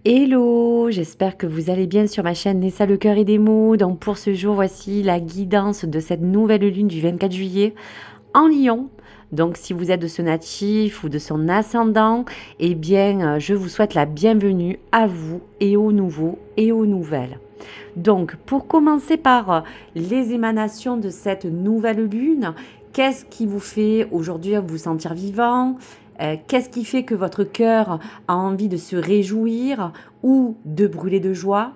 Hello, j'espère que vous allez bien sur ma chaîne Nessa le cœur et des mots. Donc pour ce jour, voici la guidance de cette nouvelle lune du 24 juillet en Lion. Donc si vous êtes de ce natif ou de son ascendant, eh bien je vous souhaite la bienvenue à vous et aux nouveaux et aux nouvelles. Donc pour commencer par les émanations de cette nouvelle lune, qu'est-ce qui vous fait aujourd'hui vous sentir vivant? Qu'est-ce qui fait que votre cœur a envie de se réjouir ou de brûler de joie?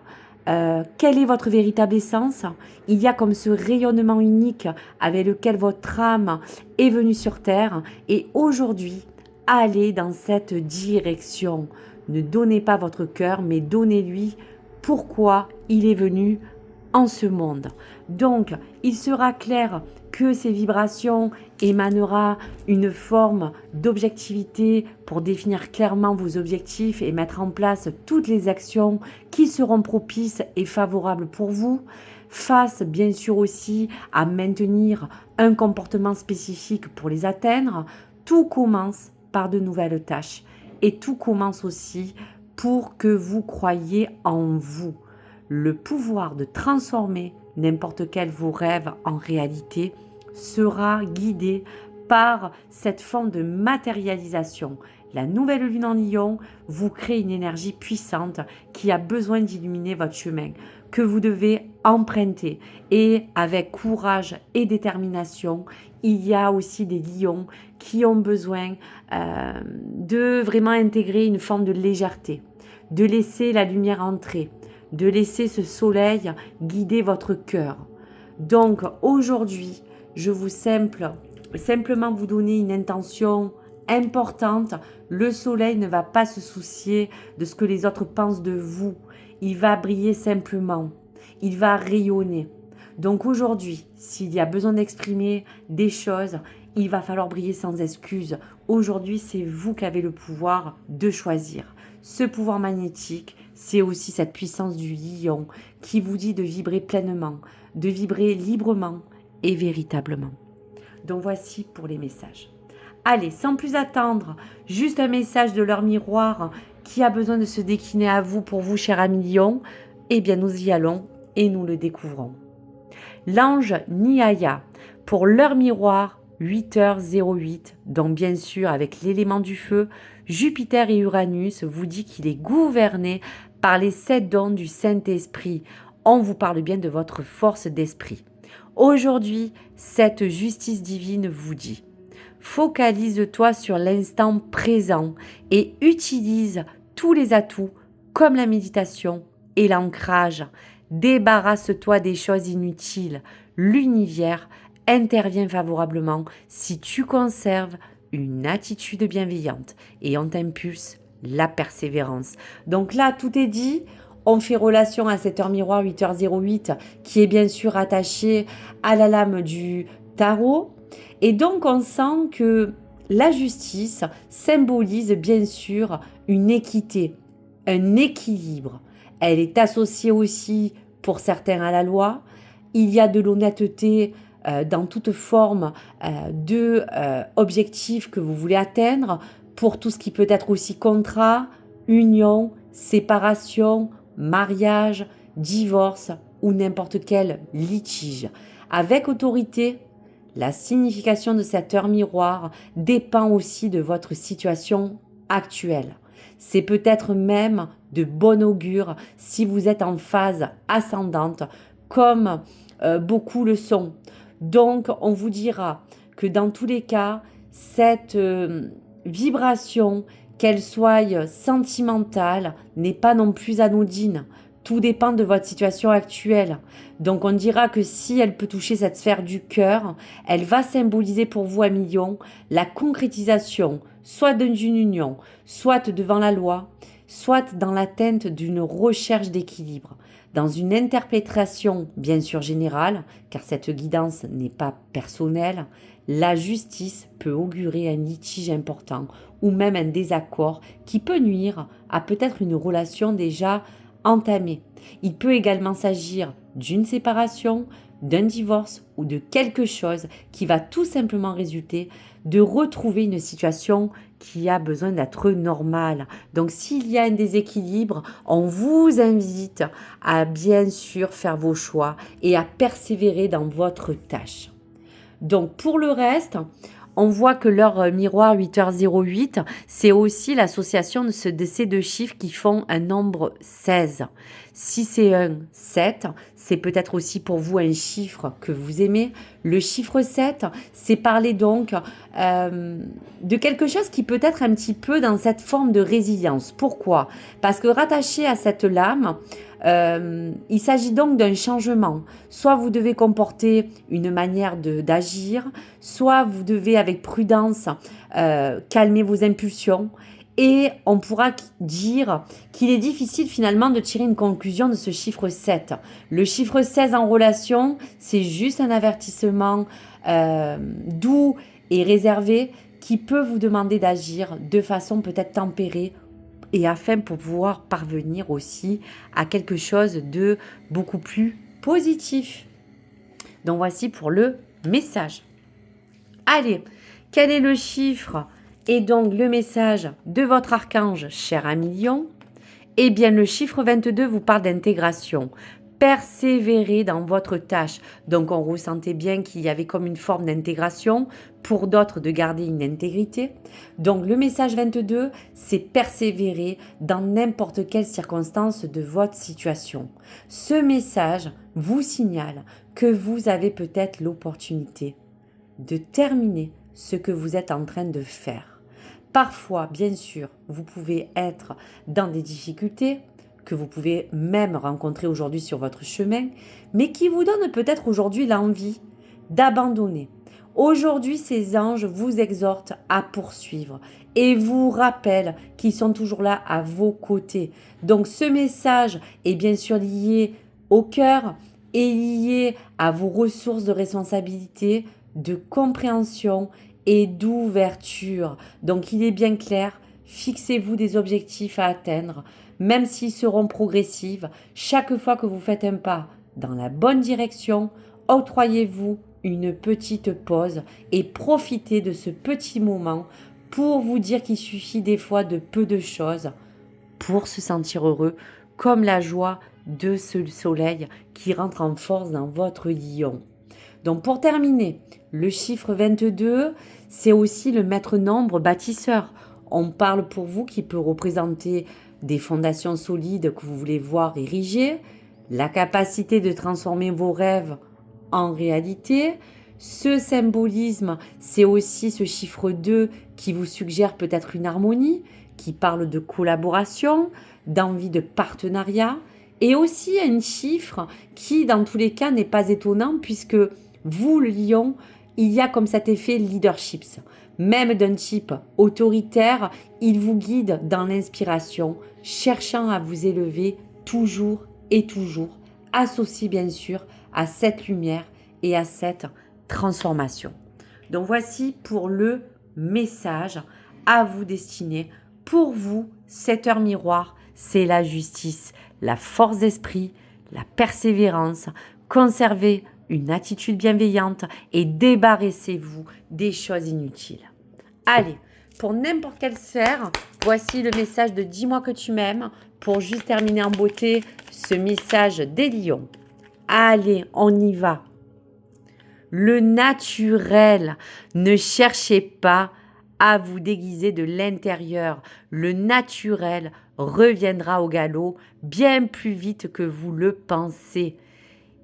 Quelle est votre véritable essence? Il y a comme ce rayonnement unique avec lequel votre âme est venue sur Terre et aujourd'hui, allez dans cette direction. Ne donnez pas votre cœur, mais donnez-lui pourquoi il est venu en ce monde. Donc, il sera clair que ces vibrations émanera une forme d'objectivité pour définir clairement vos objectifs et mettre en place toutes les actions qui seront propices et favorables pour vous, face bien sûr aussi à maintenir un comportement spécifique pour les atteindre. Tout commence par de nouvelles tâches et tout commence aussi pour que vous croyiez en vous. Le pouvoir de transformer n'importe quel vos rêves en réalité sera guidé par cette forme de matérialisation. La nouvelle lune en Lion vous crée une énergie puissante qui a besoin d'illuminer votre chemin, que vous devez emprunter. Et avec courage et détermination, il y a aussi des lions qui ont besoin de vraiment intégrer une forme de légèreté, de laisser la lumière entrer, de laisser ce soleil guider votre cœur. Donc aujourd'hui, je vous simplement vous donner une intention importante. Le soleil ne va pas se soucier de ce que les autres pensent de vous. Il va briller simplement. Il va rayonner. Donc aujourd'hui, s'il y a besoin d'exprimer des choses, il va falloir briller sans excuse. Aujourd'hui, c'est vous qui avez le pouvoir de choisir. Ce pouvoir magnétique, c'est aussi cette puissance du lion qui vous dit de vibrer pleinement, de vibrer librement et véritablement. Donc voici pour les messages. Allez, sans plus attendre, juste un message de leur miroir qui a besoin de se décliner à vous pour vous, cher ami lion. Eh bien, nous y allons et nous le découvrons. L'ange Niaya, pour leur miroir, 8h08, donc bien sûr avec l'élément du feu, Jupiter et Uranus vous dit qu'il est gouverné par les 7 dons du Saint-Esprit. On vous parle bien de votre force d'esprit. Aujourd'hui, cette justice divine vous dit: focalise-toi sur l'instant présent et utilise tous les atouts comme la méditation et l'ancrage. Débarrasse-toi des choses inutiles. L'univers intervient favorablement si tu conserves une attitude bienveillante et on t'impulse la persévérance. Donc là, tout est dit. On fait relation à cette heure miroir 8h08 qui est bien sûr attachée à la lame du tarot. Et donc on sent que la justice symbolise bien sûr une équité, un équilibre. Elle est associée aussi pour certains à la loi. Il y a de l'honnêteté dans toute forme de objectif que vous voulez atteindre pour tout ce qui peut être aussi contrat, union, séparation, mariage, divorce ou n'importe quel litige. Avec autorité, la signification de cette heure miroir dépend aussi de votre situation actuelle. C'est peut-être même de bon augure si vous êtes en phase ascendante, comme beaucoup le sont. Donc, on vous dira que dans tous les cas, cette vibration, qu'elle soit sentimentale, n'est pas non plus anodine. Tout dépend de votre situation actuelle. Donc on dira que si elle peut toucher cette sphère du cœur, elle va symboliser pour vous, ami lion, la concrétisation, soit d'une union, soit devant la loi, soit dans l'atteinte d'une recherche d'équilibre. Dans une interprétation bien sûr générale, car cette guidance n'est pas personnelle, la justice peut augurer un litige important ou même un désaccord qui peut nuire à peut-être une relation déjà entamée. Il peut également s'agir d'une séparation, d'un divorce ou de quelque chose qui va tout simplement résulter de retrouver une situation qui a besoin d'être normal. Donc, s'il y a un déséquilibre, on vous invite à bien sûr faire vos choix et à persévérer dans votre tâche. Donc, pour le reste, on voit que l'heure miroir 8h08, c'est aussi l'association de ces deux chiffres qui font un nombre 16. Si c'est un 7, c'est peut-être aussi pour vous un chiffre que vous aimez. Le chiffre 7, c'est parler donc de quelque chose qui peut être un petit peu dans cette forme de résilience. Pourquoi ? Parce que rattaché à cette lame, il s'agit donc d'un changement. Soit vous devez comporter une manière d'agir, soit vous devez avec prudence calmer vos impulsions. Et on pourra dire qu'il est difficile finalement de tirer une conclusion de ce chiffre 7. Le chiffre 16 en relation, c'est juste un avertissement doux et réservé qui peut vous demander d'agir de façon peut-être tempérée et afin pour pouvoir parvenir aussi à quelque chose de beaucoup plus positif. Donc voici pour le message. Allez, quel est le chiffre et donc le message de votre archange, cher ami Lion ? Eh bien, le chiffre 22 vous parle d'intégration. Persévérer dans votre tâche. Donc, on ressentait bien qu'il y avait comme une forme d'intégration, pour d'autres de garder une intégrité. Donc, le message 22, c'est persévérer dans n'importe quelle circonstance de votre situation. Ce message vous signale que vous avez peut-être l'opportunité de terminer ce que vous êtes en train de faire. Parfois, bien sûr, vous pouvez être dans des difficultés que vous pouvez même rencontrer aujourd'hui sur votre chemin, mais qui vous donnent peut-être aujourd'hui l'envie d'abandonner. Aujourd'hui, ces anges vous exhortent à poursuivre et vous rappellent qu'ils sont toujours là à vos côtés. Donc, ce message est bien sûr lié au cœur et lié à vos ressources de responsabilité, de compréhension et d'ouverture. Donc il est bien clair, fixez-vous des objectifs à atteindre, même s'ils seront progressifs. Chaque fois que vous faites un pas dans la bonne direction, octroyez-vous une petite pause et profitez de ce petit moment pour vous dire qu'il suffit des fois de peu de choses pour se sentir heureux, comme la joie de ce soleil qui rentre en force dans votre lion. Donc pour terminer, le chiffre 22, c'est aussi le maître nombre bâtisseur. On parle pour vous qui peut représenter des fondations solides que vous voulez voir érigées, la capacité de transformer vos rêves en réalité. Ce symbolisme, c'est aussi ce chiffre 2 qui vous suggère peut-être une harmonie, qui parle de collaboration, d'envie de partenariat, et aussi un chiffre qui, dans tous les cas, n'est pas étonnant puisque vous, le lion, il y a comme cet effet leadership. Même d'un type autoritaire, il vous guide dans l'inspiration, cherchant à vous élever toujours et toujours, associé bien sûr à cette lumière et à cette transformation. Donc voici pour le message à vous destiné. Pour vous, cette heure miroir, c'est la justice, la force d'esprit, la persévérance. Conservez une attitude bienveillante et débarrassez-vous des choses inutiles. Allez, pour n'importe quelle sphère, voici le message de Dis-moi que tu m'aimes pour juste terminer en beauté ce message des lions. Allez, on y va. Le naturel, ne cherchez pas à vous déguiser de l'intérieur. Le naturel reviendra au galop bien plus vite que vous le pensez.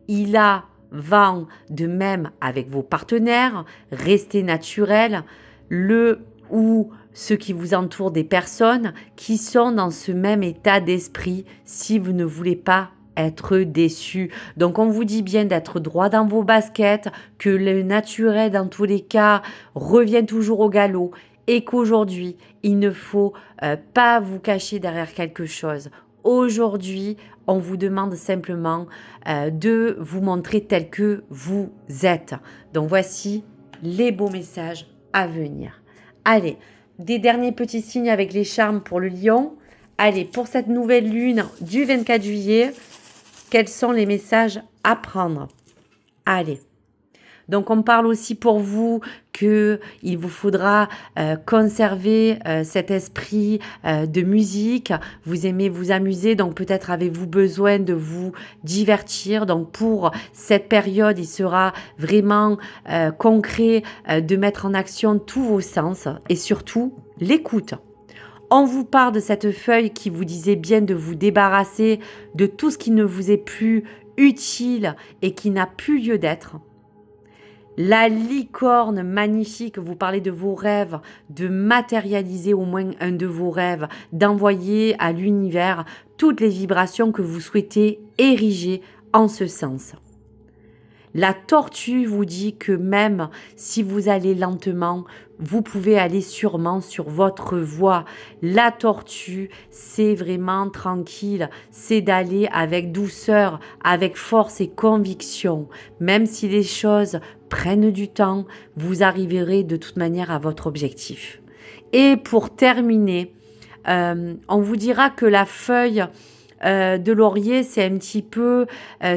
Il a vent de même avec vos partenaires, restez naturel, le ou ceux qui vous entourent des personnes qui sont dans ce même état d'esprit si vous ne voulez pas être déçu. Donc on vous dit bien d'être droit dans vos baskets, que le naturel dans tous les cas revient toujours au galop et qu'aujourd'hui il ne faut pas vous cacher derrière quelque chose. Aujourd'hui, on vous demande simplement de vous montrer tel que vous êtes. Donc voici les beaux messages à venir. Allez, des derniers petits signes avec les charmes pour le lion. Allez, pour cette nouvelle lune du 24 juillet, quels sont les messages à prendre ? Allez, Donc on parle aussi pour vous qu'il vous faudra conserver cet esprit de musique. Vous aimez vous amuser, donc peut-être avez-vous besoin de vous divertir. Donc pour cette période, il sera vraiment concret de mettre en action tous vos sens et surtout l'écoute. On vous parle de cette feuille qui vous disait bien de vous débarrasser de tout ce qui ne vous est plus utile et qui n'a plus lieu d'être. La licorne magnifique, vous parlez de vos rêves, de matérialiser au moins un de vos rêves, d'envoyer à l'univers toutes les vibrations que vous souhaitez ériger en ce sens. La tortue vous dit que même si vous allez lentement, vous pouvez aller sûrement sur votre voie. La tortue, c'est vraiment tranquille, c'est d'aller avec douceur, avec force et conviction. Même si les choses prennent du temps, vous arriverez de toute manière à votre objectif. Et pour terminer, on vous dira que la feuille de laurier, c'est un petit peu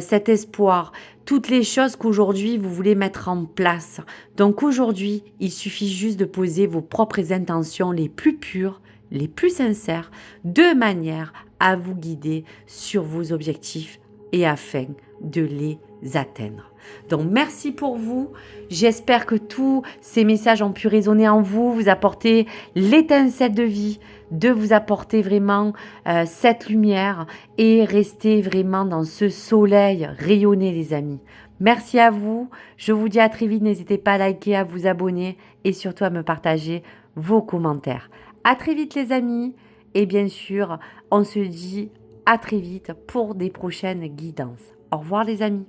cet espoir. Toutes les choses qu'aujourd'hui vous voulez mettre en place. Donc aujourd'hui, il suffit juste de poser vos propres intentions les plus pures, les plus sincères, de manière à vous guider sur vos objectifs et afin de les atteindre. Donc merci pour vous. J'espère que tous ces messages ont pu résonner en vous, vous apporter l'étincelle de vie, de vous apporter vraiment cette lumière et rester vraiment dans ce soleil rayonné, les amis. Merci à vous. Je vous dis à très vite. N'hésitez pas à liker, à vous abonner et surtout à me partager vos commentaires. À très vite, les amis. Et bien sûr, on se dit à très vite pour des prochaines guidances. Au revoir, les amis.